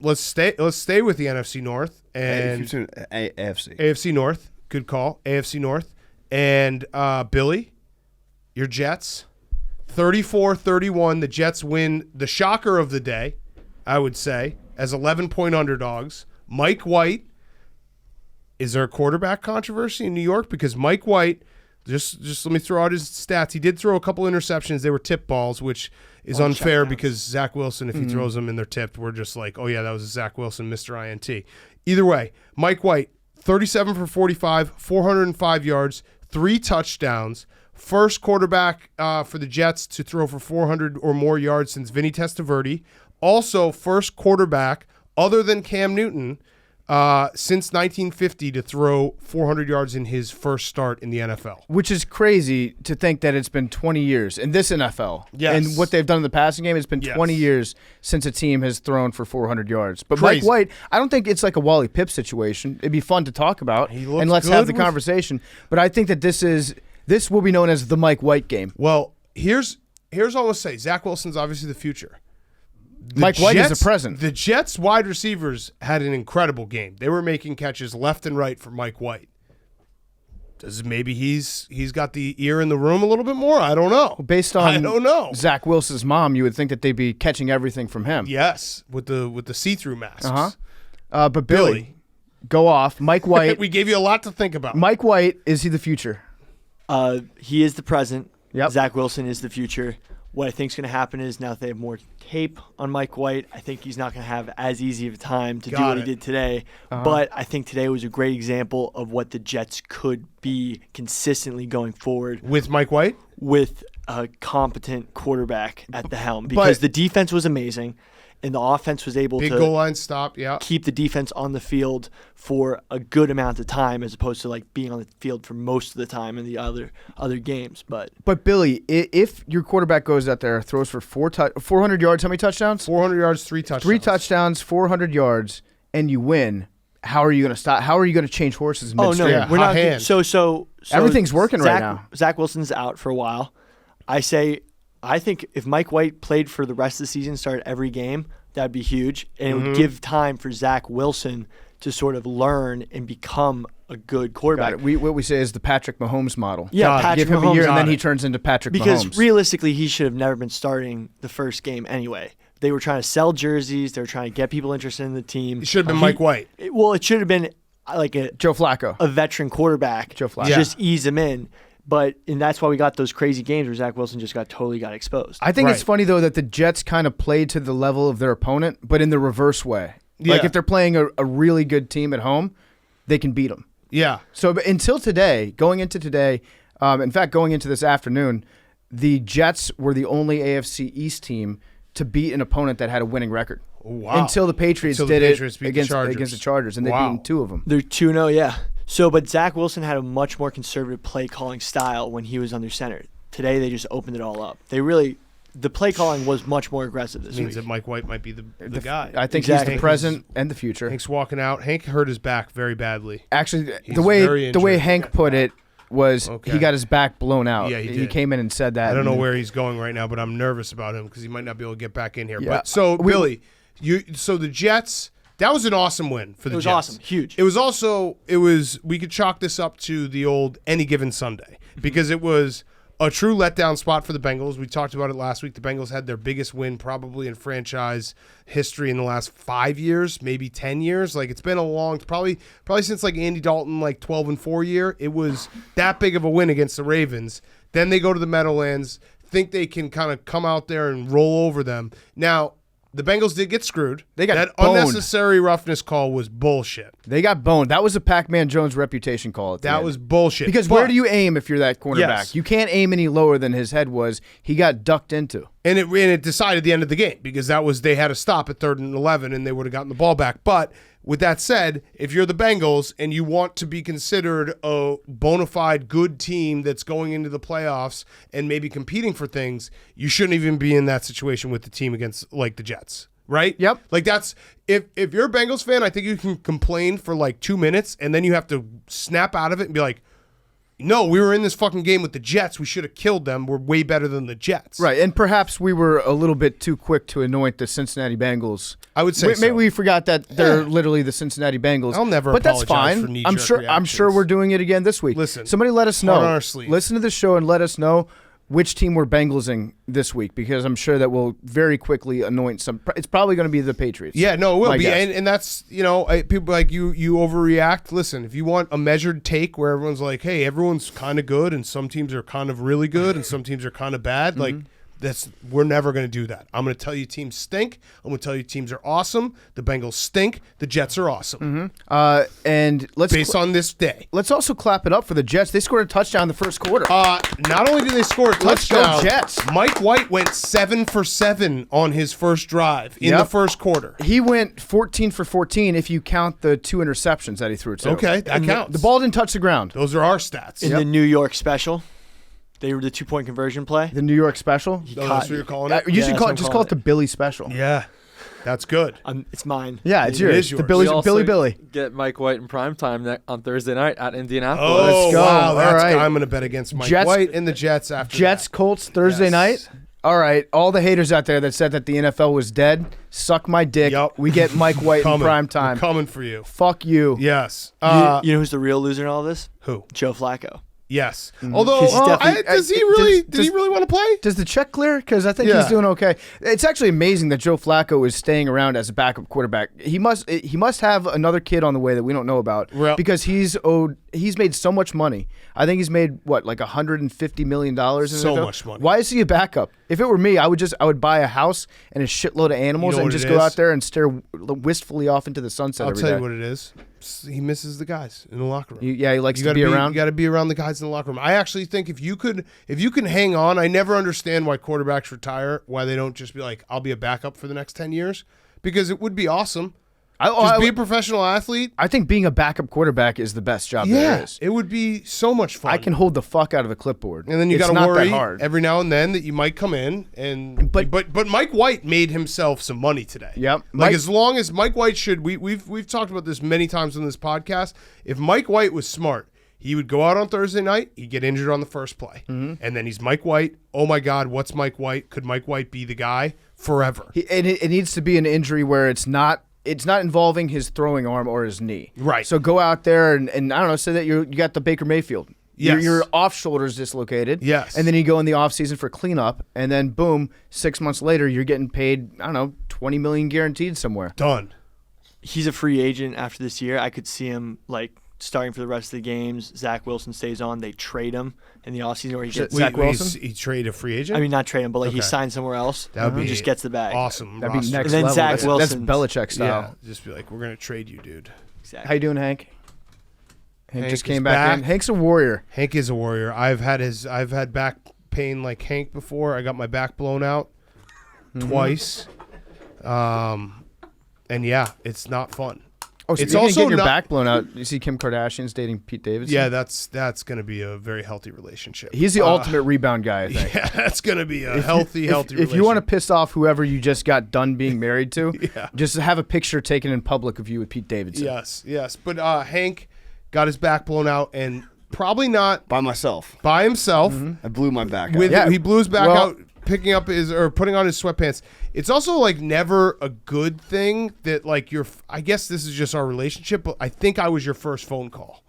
let's stay with the NFC North and AFC North. Good call, AFC North. And Billy, your Jets, 34-31. The Jets win the shocker of the day, I would say, as 11-point underdogs. Mike White. Is there a quarterback controversy in New York? Because Mike White, just let me throw out his stats. He did throw a couple interceptions. They were tip balls, which is unfair because Zach Wilson, if he throws them and they're tipped, we're just like, oh, yeah, that was a Zach Wilson, Mr. INT. Either way, Mike White, 37 for 45, 405 yards, 3 touchdowns. First quarterback for the Jets to throw for 400 or more yards since Vinny Testaverde. Also, first quarterback other than Cam Newton since 1950 to throw 400 yards in his first start in the NFL. Which is crazy to think that it's been 20 years in this NFL. Yes. And what they've done in the passing game, it's been 20 years since a team has thrown for 400 yards. But crazy. Mike White, I don't think it's like a Wally Pipp situation. It'd be fun to talk about, and let's have the conversation. But I think that this will be known as the Mike White game. Well, here's all I'll say. Zach Wilson's obviously the future. Mike White is the present. The Jets wide receivers had an incredible game. They were making catches left and right for Mike White. Maybe he's got the ear in the room a little bit more? I don't know. Based on Zach Wilson's mom, you would think that they'd be catching everything from him. Yes, with the see-through masks. But Billy, go off. Mike White. We gave you a lot to think about. Mike White, is he the future? He is the present. Yep. Zach Wilson is the future. What I think is going to happen is now that they have more tape on Mike White, I think he's not going to have as easy of a time to do what he did today. But I think today was a great example of what the Jets could be consistently going forward. With Mike White? With a competent quarterback at the helm. Because the defense was amazing, and the offense was able to goal line stop, keep the defense on the field for a good amount of time as opposed to like being on the field for most of the time in the other games. But Billy, if your quarterback goes out there, throws for 400 yards, how many touchdowns? 400 yards, 3 touchdowns. 3 touchdowns, 400 yards, and you win. How are you going to stop? How are you going to change horses midstream? Oh, no, we're not. Hand. So everything's working right now. Zach Wilson's out for a while. I think if Mike White played for the rest of the season, started every game, that'd be huge. And it would give time for Zach Wilson to sort of learn and become a good quarterback. Got it. What we say is the Patrick Mahomes model. Yeah, Patrick give him Mahomes, a year and then he turns into Patrick because Mahomes. Realistically, he should have never been starting the first game anyway. They were trying to sell jerseys. They were trying to get people interested in the team. It should have been Mike White. It should have been like Joe Flacco, a veteran quarterback. Joe Flacco. Just ease him in. And that's why we got those crazy games where Zach Wilson just totally got exposed. I think it's funny, though, that the Jets kind of played to the level of their opponent, but in the reverse way. Yeah. Like if they're playing a really good team at home, they can beat them. Yeah. So until today, going into this afternoon, the Jets were the only AFC East team to beat an opponent that had a winning record. Wow. Until the Patriots did it against the Chargers, and they've beaten 2 of them. They're 2-0, yeah. But Zach Wilson had a much more conservative play calling style when he was under center. Today they just opened it all up. The play calling was much more aggressive this week. Means that Mike White might be the guy. I think he's the present and the future. Hank's walking out. Hank hurt his back very badly. Actually, the way Hank put it was he got his back blown out. Yeah, he did. He came in and said that. I don't know where he's going right now, but I'm nervous about him because he might not be able to get back in here. Yeah. But Billy, so the Jets. That was an awesome win for the Jets. It was awesome. Huge. We could chalk this up to the old any given Sunday because it was a true letdown spot for the Bengals. We talked about it last week. The Bengals had their biggest win probably in franchise history in the last 5 years, maybe 10 years. Like it's been a long, probably since like Andy Dalton, like 12-4 year. It was that big of a win against the Ravens. Then they go to the Meadowlands, think they can kind of come out there and roll over them. Now, the Bengals did get screwed. They got that boned. Unnecessary roughness call was bullshit. They got boned. That was a Pac-Man Jones reputation call. That was bullshit. Because where do you aim if you're that cornerback? Yes. You can't aim any lower than his head was. He got ducked into. And it decided the end of the game because they had to stop at 3rd and 11 and they would have gotten the ball back. But with that said, if you're the Bengals and you want to be considered a bona fide good team that's going into the playoffs and maybe competing for things, you shouldn't even be in that situation with the team against like the Jets, right? Yep. Like that's if you're a Bengals fan, I think you can complain for like 2 minutes and then you have to snap out of it and be like, no, we were in this fucking game with the Jets. We should have killed them. We're way better than the Jets. Right, and perhaps we were a little bit too quick to anoint the Cincinnati Bengals. I would say maybe we forgot that they're literally the Cincinnati Bengals. I'll never but that's apologize fine. for knee-jerk reactions. I'm sure we're doing it again this week. Listen, somebody let us know. on our sleeve. Listen to the show and let us know which team we're Bengalsing this week, because I'm sure that we'll very quickly anoint some. It's probably going to be the Patriots. Yeah, no, it will be, and that's people like you overreact. Listen, if you want a measured take where everyone's like, hey, everyone's kind of good, and some teams are kind of really good, and some teams are kind of bad, like. We're never going to do that. I'm going to tell you teams stink. I'm going to tell you teams are awesome. The Bengals stink. The Jets are awesome. And based on this day. Let's also clap it up for the Jets. They scored a touchdown in the first quarter. Not only did they score a touchdown, let's go Jets. Mike White went 7 for 7 on his first drive in the first quarter. He went 14 for 14 if you count the 2 interceptions that he threw too. Okay, that counts. The ball didn't touch the ground. Those are our stats. In the New York special. They were the 2-point conversion play. The New York special? Oh, that's what you're calling it? You should call it the Billy special. Yeah. That's good. It's mine. Yeah, it's yours. It is yours. The Billy. Get Mike White in prime time on Thursday night at Indianapolis. Oh, let's go. Wow. All right. I'm going to bet against Mike White and the Jets after Jets, Colts, Thursday night. All right. All the haters out there that said that the NFL was dead, suck my dick. Yep. We get Mike White in prime time. We're coming for you. Fuck you. Yes. You know who's the real loser in all this? Who? Joe Flacco. Yes. Although, does he really want to play? Does the check clear? Because I think he's doing okay. It's actually amazing that Joe Flacco is staying around as a backup quarterback. He must have another kid on the way that we don't know about, because he's made so much money. I think he's made like $150 million. So much money. Why is he a backup? If it were me, I would buy a house and a shitload of animals and just go out there and stare wistfully off into the sunset. I'll tell you what it is. He misses the guys in the locker room. He likes to be around. You got to be around the guys in the locker room. I actually think if you can hang on, I never understand why quarterbacks retire, why they don't just be like, I'll be a backup for the next 10 years, because it would be awesome. Just be a professional athlete. I think being a backup quarterback is the best job there is. It would be so much fun. I can hold the fuck out of a clipboard. And then you got to worry every now and then that you might come in. But Mike White made himself some money today. Yep. As long as Mike White we've talked about this many times on this podcast. If Mike White was smart, he would go out on Thursday night. He'd get injured on the first play. And then he's Mike White. Oh, my God, what's Mike White? Could Mike White be the guy forever? It needs to be an injury where it's not involving his throwing arm or his knee. Right. So go out there and I don't know, say that you got the Baker Mayfield. Yes. Your off shoulder's dislocated. Yes. And then you go in the off season for cleanup, and then boom, 6 months later you're getting paid, I don't know, $20 million guaranteed somewhere. Done. He's a free agent after this year. I could see him starting for the rest of the games. Zach Wilson stays on. They trade him in the offseason, or he gets Zach Wilson. He traded a free agent. I mean, not trade him, but he signed somewhere else. That would be just gets the bag. Awesome. That'd be next and then level. Zach Wilson. That's Belichick style. Yeah, just be like, we're gonna trade you, dude. Exactly. How you doing, Hank? Hank just came back in. Hank's a warrior. Hank is a warrior. I've had back pain like Hank before. I got my back blown out twice. And yeah, it's not fun. Oh, so it's you're also getting your back blown out. You see Kim Kardashian's dating Pete Davidson? Yeah, that's going to be a very healthy relationship. He's the ultimate rebound guy, I think. Yeah, that's going to be a healthy relationship. If you want to piss off whoever you just got done being married to, just have a picture taken in public of you with Pete Davidson. Yes. But Hank got his back blown out, and probably not by myself. By himself. I blew my back out. He blew his back out putting on his sweatpants. It's also like never a good thing that like I guess this is just our relationship, but I think I was your first phone call.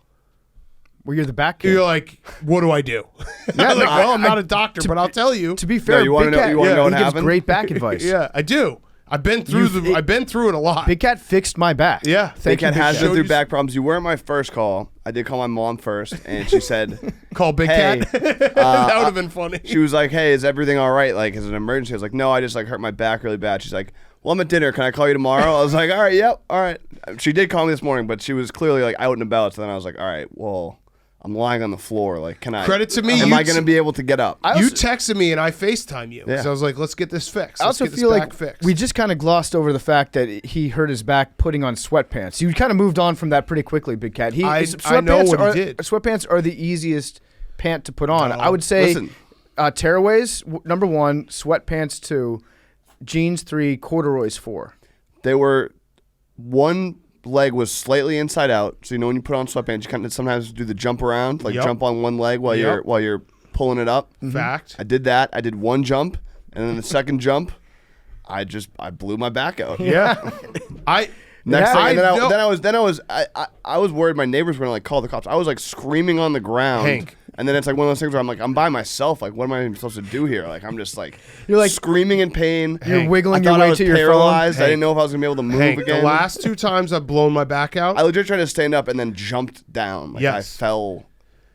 Well, you're the back kid. You're like, what do I do? Yeah, I'm not a doctor, but I'll tell you. To be fair, you want to know what he gives happened? great back advice. Yeah, I do. I've been through I've been through it a lot. Big Cat fixed my back. Yeah. Big Cat has been through back problems. You weren't my first call. I did call my mom first, and she said, call Big hey, Cat. That would have been funny. She was like, hey, is everything all right? Like, is it an emergency? I was like, no, I just like hurt my back really bad. She's like, well, I'm at dinner. Can I call you tomorrow? I was like, all right, yep, all right. She did call me this morning, but she was clearly like out and about. So then I was like, all right, well, I'm lying on the floor. Like, can I? Credit to me. Am I going to be able to get up? You texted me and I FaceTime you. So I was like, let's get this fixed. I also feel like we just kind of glossed over the fact that he hurt his back putting on sweatpants. You kind of moved on from that pretty quickly, Big Cat. I know what he did. Sweatpants are the easiest pant to put on. I would say tearaways, number 1, sweatpants 2, jeans 3, corduroys 4. They were one leg was slightly inside out. So when you put on sweatpants, you kind of sometimes do the jump around, like jump on one leg while you're pulling it up. Fact. I did that. I did one jump, and then the second jump, I blew my back out. Yeah. Next thing, I was worried my neighbors were gonna like call the cops. I was like screaming on the ground. Hank. And then it's like one of those things where I'm like, I'm by myself. Like, what am I even supposed to do here? Like, I'm just like, you're like screaming in pain. You're wiggling your way to your paralyzed. phone. I didn't know if I was gonna be able to move again. The last 2 times I've blown my back out, I legit tried to stand up and then jumped down. Like, yes. I fell.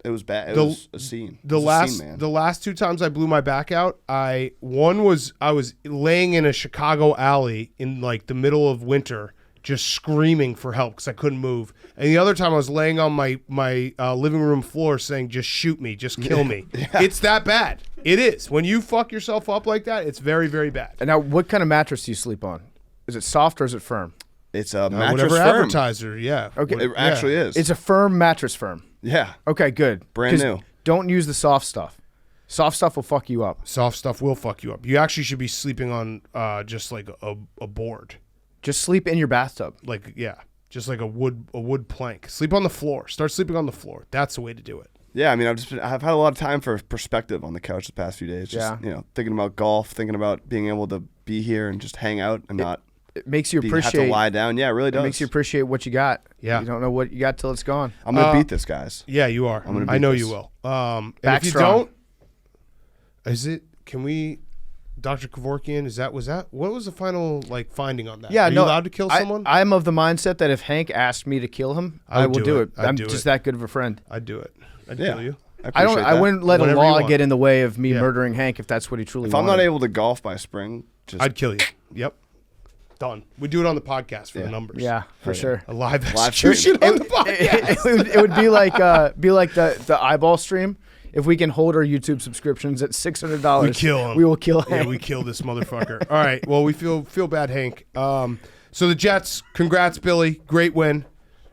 It was bad. It was a scene. The last 2 times I blew my back out, I was laying in a Chicago alley in like the middle of winter, just screaming for help because I couldn't move. And the other time I was laying on my living room floor saying, just shoot me, just kill me. Yeah. It's that bad. It is. When you fuck yourself up like that, it's very, very bad. And now, what kind of mattress do you sleep on? Is it soft or is it firm? It's a mattress whatever firm. Advertiser, yeah. Okay. It actually is. It's a firm mattress firm. Yeah. Okay, good. Brand new. Don't use the soft stuff. Soft stuff will fuck you up. Soft stuff will fuck you up. You actually should be sleeping on just like a board. Just sleep in your bathtub. Like, yeah, just like a wood plank. Sleep on the floor. Start sleeping on the floor. That's the way to do it. Yeah, I mean, I've had a lot of time for perspective on the couch the past few days. Just, thinking about golf, thinking about being able to be here and just hang out and not. It makes you appreciate. Have to lie down. Yeah, it really does. It makes you appreciate what you got. Yeah. You don't know what you got till it's gone. I'm gonna beat this, guys. Yeah, you are. I know you will. And if you strong. don't, can we? Dr. Kevorkian, what was the final finding on that? Yeah, Are you allowed to kill someone? I'm of the mindset that if Hank asked me to kill him, I will do it. I'm just that good of a friend. I'd do it. I'd kill you. I wouldn't let a law get in the way of me murdering Hank if that's what he truly wanted. If I'm not able to golf by spring, I'd kill you. Yep. Done. We do it on the podcast for the numbers. Yeah, for sure. A live execution on the podcast. It would be like the eyeball stream. If we can hold our YouTube subscriptions at $600, we kill him. We will kill Hank. Yeah, we kill this motherfucker. All right. Well, we feel bad, Hank. So the Jets, congrats, Billy. Great win.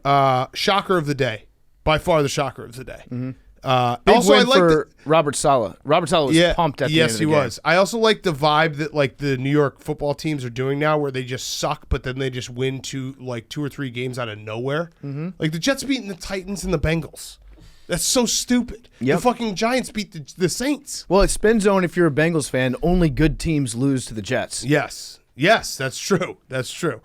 Shocker of the day. By far the shocker of the day. Mm-hmm. Big also, win I like for Robert Saleh. Robert Saleh was pumped at the end of the game. Yes, he was. I also like the vibe that like the New York football teams are doing now, where they just suck, but then they just win 2 or 3 games out of nowhere. Mm-hmm. Like the Jets beating the Titans and the Bengals. That's so stupid. Yep. The fucking Giants beat the Saints. Well, it's spin zone if you're a Bengals fan. Only good teams lose to the Jets. Yes, that's true. That's true.